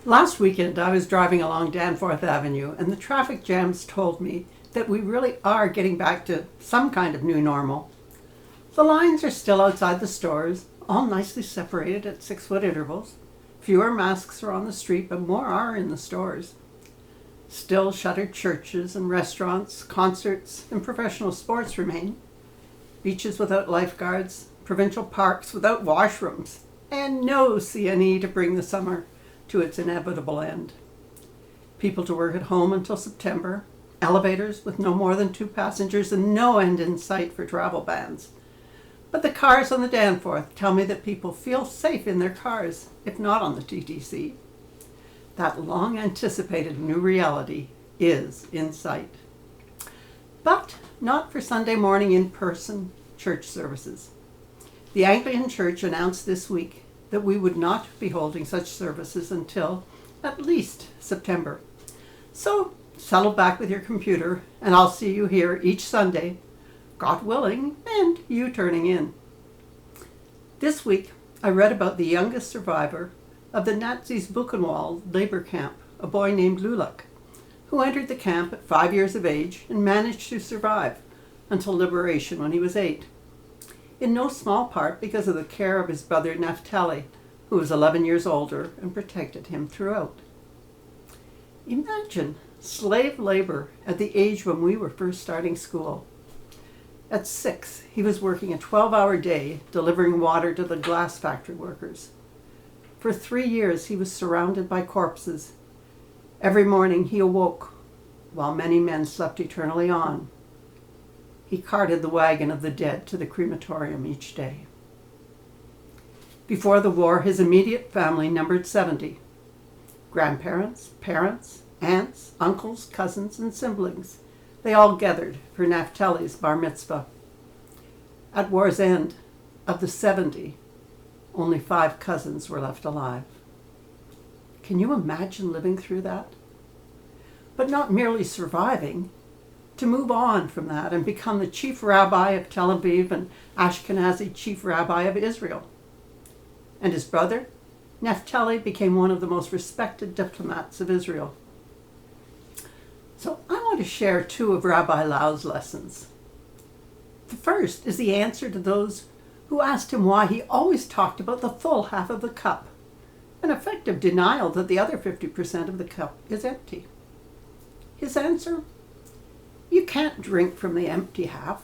Last weekend, I was driving along Danforth Avenue, and the traffic jams told me that we really are getting back to some kind of new normal. The lines are still outside the stores, all nicely separated at 6-foot intervals. Fewer masks are on the street, but more are in the stores. Still shuttered churches and restaurants, concerts, and professional sports remain. Beaches without lifeguards, provincial parks without washrooms, and no CNE to bring the summer to its inevitable end. People to work at home until September, elevators with no more than 2 passengers, and no end in sight for travel bans. But the cars on the Danforth tell me that people feel safe in their cars, if not on the TTC. That long-anticipated new reality is in sight. But not for Sunday morning in-person church services. The Anglican Church announced this week that we would not be holding such services until at least September. So settle back with your computer and I'll see you here each Sunday, God willing, and you turning in. This week I read about the youngest survivor of the Nazis' Buchenwald labor camp, a boy named Lulak, who entered the camp at 5 years of age and managed to survive until liberation when he was 8. In no small part because of the care of his brother Naphtali, who was 11 years older and protected him throughout. Imagine slave labor at the age when we were first starting school. At 6, he was working a 12-hour day delivering water to the glass factory workers. For 3 years he was surrounded by corpses. Every morning he awoke while many men slept eternally on. He carted the wagon of the dead to the crematorium each day. Before the war, his immediate family numbered 70. Grandparents, parents, aunts, uncles, cousins, and siblings. They all gathered for Naphtali's bar mitzvah. At war's end, of the 70, only 5 cousins were left alive. Can you imagine living through that? But not merely surviving, to move on from that and become the chief rabbi of Tel Aviv and Ashkenazi chief rabbi of Israel. And his brother, Naphtali, became one of the most respected diplomats of Israel. So I want to share 2 of Rabbi Lau's lessons. The first is the answer to those who asked him why he always talked about the full half of the cup, an effective denial that the other 50% of the cup is empty. His answer? You can't drink from the empty half.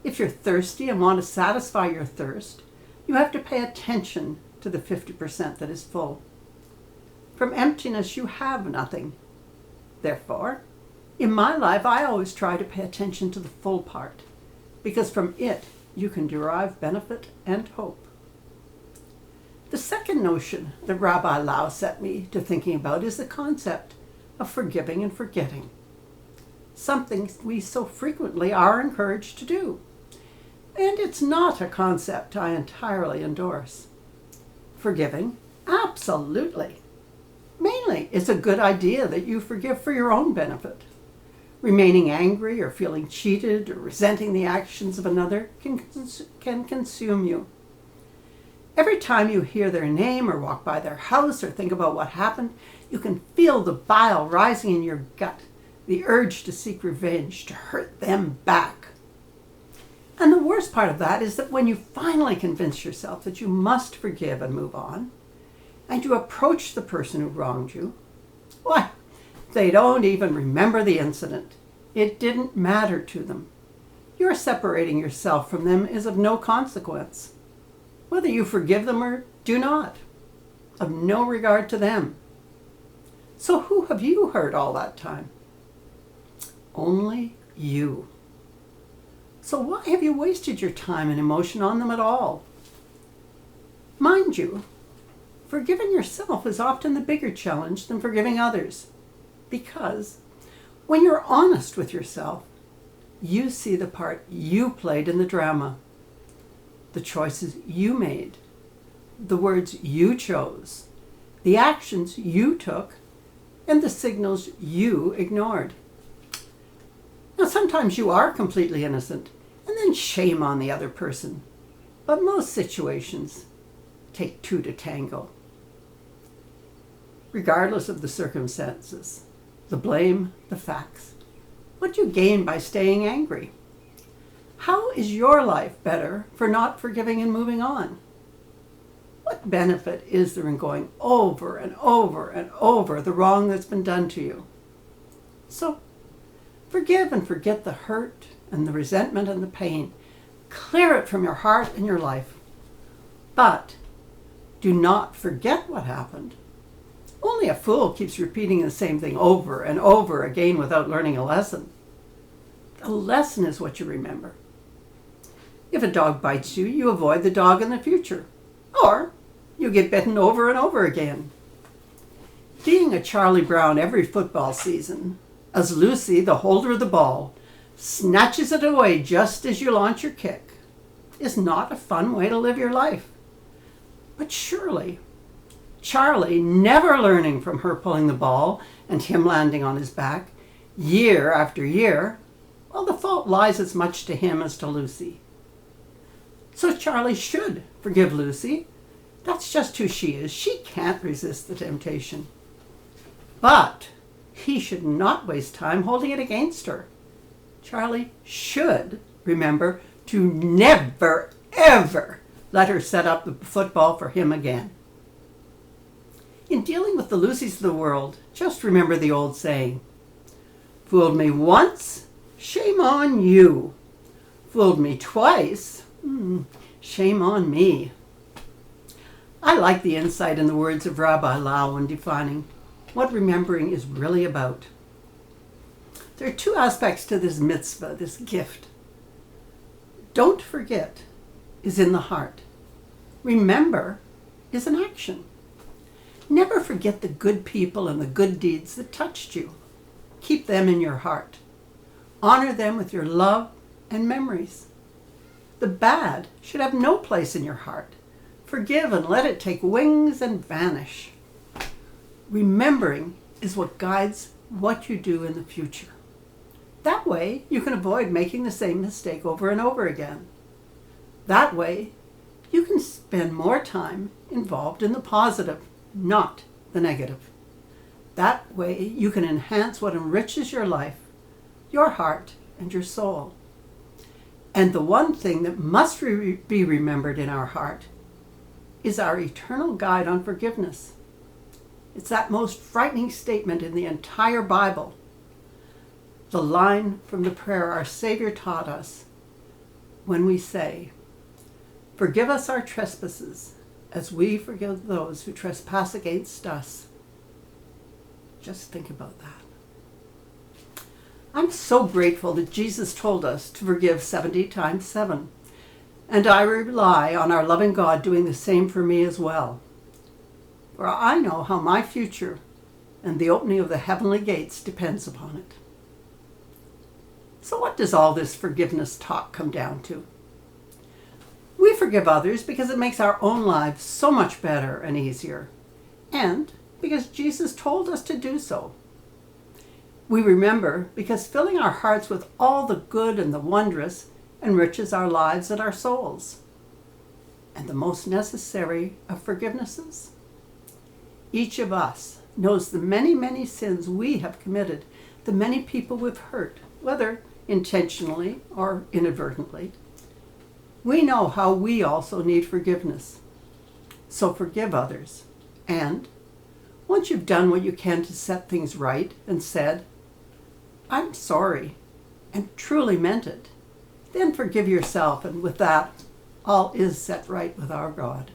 If you're thirsty and want to satisfy your thirst, you have to pay attention to the 50% that is full. From emptiness you have nothing. Therefore, in my life I always try to pay attention to the full part, because from it you can derive benefit and hope. The second notion that Rabbi Lau set me to thinking about is the concept of forgiving and forgetting. Something we so frequently are encouraged to do. And it's not a concept I entirely endorse. Forgiving? Absolutely. Mainly, it's a good idea that you forgive for your own benefit. Remaining angry or feeling cheated or resenting the actions of another can consume you. Every time you hear their name or walk by their house or think about what happened, you can feel the bile rising in your gut, the urge to seek revenge, to hurt them back. And the worst part of that is that when you finally convince yourself that you must forgive and move on, and you approach the person who wronged you, why, they don't even remember the incident. It didn't matter to them. Your separating yourself from them is of no consequence, whether you forgive them or do not, of no regard to them. So who have you hurt all that time? Only you. So why have you wasted your time and emotion on them at all? Mind you, forgiving yourself is often the bigger challenge than forgiving others, because when you're honest with yourself, you see the part you played in the drama, the choices you made, the words you chose, the actions you took, and the signals you ignored. Now, sometimes you are completely innocent, and then shame on the other person. But most situations take 2 to tango. regardless of the circumstances, the blame, the facts. What do you gain by staying angry? How is your life better for not forgiving and moving on? What benefit is there in going over and over and over the wrong that's been done to you? So, forgive and forget the hurt and the resentment and the pain. Clear it from your heart and your life. But do not forget what happened. Only a fool keeps repeating the same thing over and over again without learning a lesson. The lesson is what you remember. If a dog bites you, you avoid the dog in the future. Or you get bitten over and over again. Being a Charlie Brown every football season, as Lucy, the holder of the ball, snatches it away just as you launch your kick, is not a fun way to live your life. But surely, Charlie never learning from her pulling the ball and him landing on his back, year after year, well, the fault lies as much to him as to Lucy. So Charlie should forgive Lucy. That's just who she is. She can't resist the temptation. But he should not waste time holding it against her. Charlie should remember to never, ever let her set up the football for him again. In dealing with the Lucys of the world, just remember the old saying, fooled me once, shame on you. Fooled me twice, shame on me. I like the insight in the words of Rabbi Lau when defining what remembering is really about. There are two aspects to this mitzvah, this gift. Don't forget is in the heart. Remember is an action. Never forget the good people and the good deeds that touched you. Keep them in your heart. Honor them with your love and memories. The bad should have no place in your heart. Forgive and let it take wings and vanish. Remembering is what guides what you do in the future. That way, you can avoid making the same mistake over and over again. That way, you can spend more time involved in the positive, not the negative. That way, you can enhance what enriches your life, your heart, and your soul. And the one thing that must be remembered in our heart is our eternal guide on forgiveness. It's that most frightening statement in the entire Bible. The line from the prayer our Savior taught us when we say, forgive us our trespasses as we forgive those who trespass against us. Just think about that. I'm so grateful that Jesus told us to forgive 70 times 7. And I rely on our loving God doing the same for me as well. For I know how my future and the opening of the heavenly gates depends upon it. So what does all this forgiveness talk come down to? We forgive others because it makes our own lives so much better and easier, and because Jesus told us to do so. We remember because filling our hearts with all the good and the wondrous enriches our lives and our souls. And the most necessary of forgivenesses? Each of us knows the many, many sins we have committed, the many people we've hurt, whether intentionally or inadvertently. We know how we also need forgiveness. So forgive others. And once you've done what you can to set things right and said, I'm sorry, and truly meant it, then forgive yourself, and with that, all is set right with our God.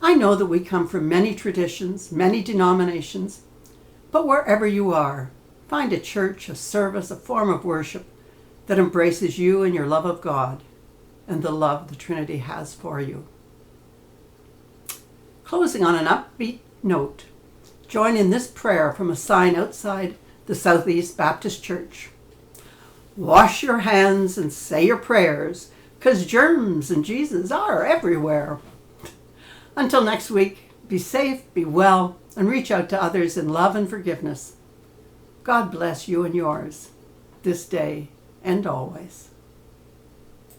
I know that we come from many traditions, many denominations, but wherever you are, find a church, a service, a form of worship that embraces you and your love of God and the love the Trinity has for you. Closing on an upbeat note, join in this prayer from a sign outside the Southeast Baptist Church. Wash your hands and say your prayers, 'cause germs and Jesus are everywhere. Until next week, be safe, be well, and reach out to others in love and forgiveness. God bless you and yours, this day and always.